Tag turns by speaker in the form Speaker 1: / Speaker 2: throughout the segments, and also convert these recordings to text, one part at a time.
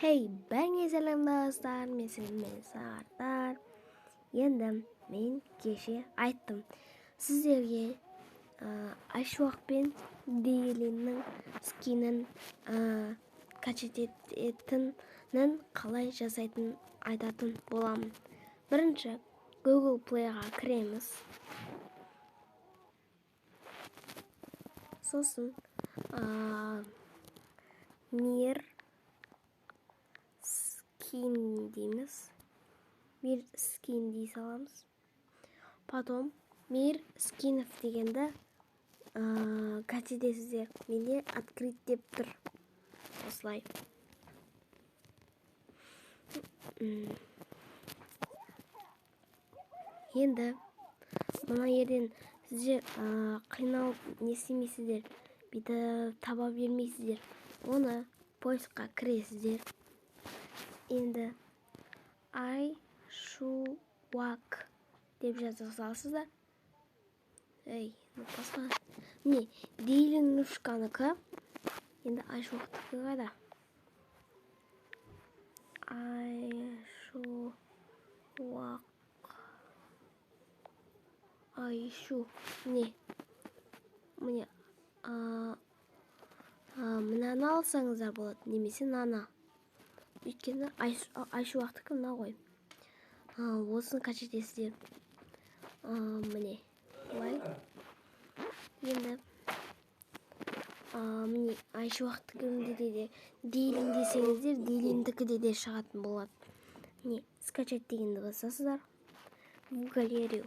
Speaker 1: Hey, бәріңе сәлем достар, мен Сағаттар. Енді мен кеше айттым сіздерге Айшуақ пен Дейлиннің скинін качет ететінін қалай жасайтын айтатын боламын. Бірінші Google Playға кіреміз. Сосын Мир скин дейміз. Мир скин дей саламыз. Потом Мир скинов дегенді качедесіздер. Менде открыть деп тұр. Осылай. Енді мына ерден сіздер қиналып не істемейсіздер, бүйтіп таба бермейсіздер. Оны поискқа кіресіздер. Енді Айшуақ деп жаза саласыздар. Басқа. Міне, Дейлинушканікі. Енді Айшуақтікі қайда? Айшуақ. Айшу. Міне. Мынаны алсаңыздар болады. Немесе мынаны. Өйткені Айшуақтікі мына ғой. Осыны качетесіздер. Міне. Былай. Енді міне Айшуақтікінде де Дейлин десеңіздер, Дейлиндікі де шығатын болады. Міне, скачать дегенді басасыздар. В галерею.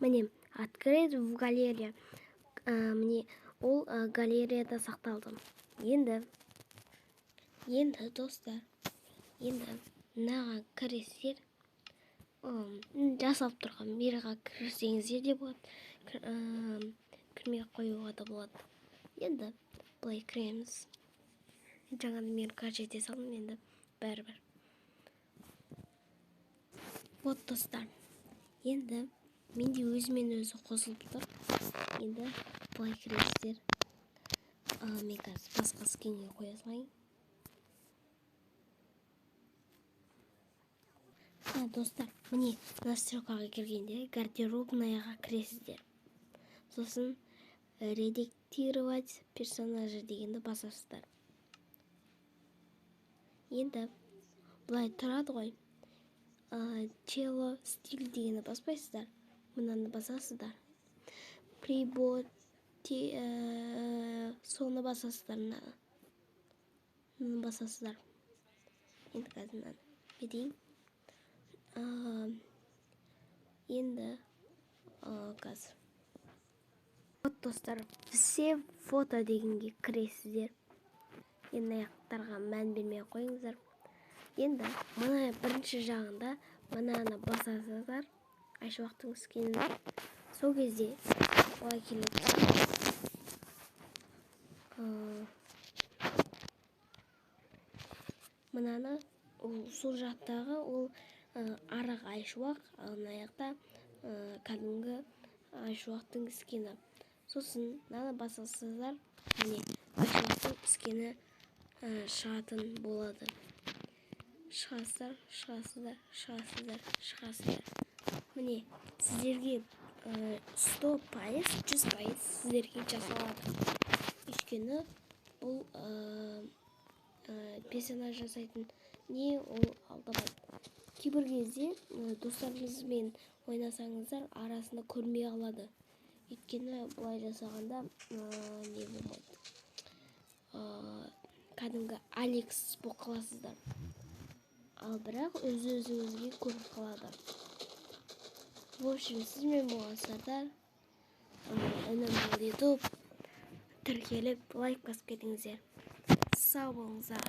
Speaker 1: Міне, открыть в галерея. Міне, ол галереяда сақталды. Енді достар, мынаға кіресіздер. Жасап тұрған мирға кірсеңіздер де болады. Кірмей қоюға да болады. Енді былай кіреміз. Жаңа мен качете салдым, енді бәрібір. Вот достар. Енді менде өзімен өзі қосылып тұр. Енді былай кіресіздер. Мен қазір басқа скинге қоя салайын. Достар, міне настройкаға кіргенде гардеробнаяға кіресіздер. Сосын редактировать персонажы дегенді басасыздар. Енді былай тұрады ғой. Тело стиль дегенді баспайсыздар. Мынаны басасыздар. Приботи соны басасыздар. Мынаны басасыздар. Енді қазір мынаны бедейін. Енді қазір. Вот достар, все фото дегенге кіресіздер. Енді аяқтарға мән бермей қойыңыздар. Енді мына бірінші жағында мынаны басасыздар. Айшуақтың скинін. Сол кезде олай келеді. Мынаны сол жақтағы ол арақ Айшуақ, мына аяқта кәдімгі Айшуақтың скині. Сосын мынаны басасыздар. Міне Айшуақтың скині шығатын болады. Шығасыздар. Міне, сіздерге 100%, 100% сіздерге жасалады. Өйткені бұл персонаж жасайтын не ол алдабай. Кейбір кезде достарыңызбен ойнасаңыздар арасында көрмей қалады. Өйткені бұлай жасағанда не болмайды. Кәдімгі Алекс болып қаласыздар. Ал бірақ өзіңізге көріп қалады. В общем, сізмен болғансыздар, үнемі YouTube тіркеліп лайк басып кетіңіздер. Сау болыңыздар.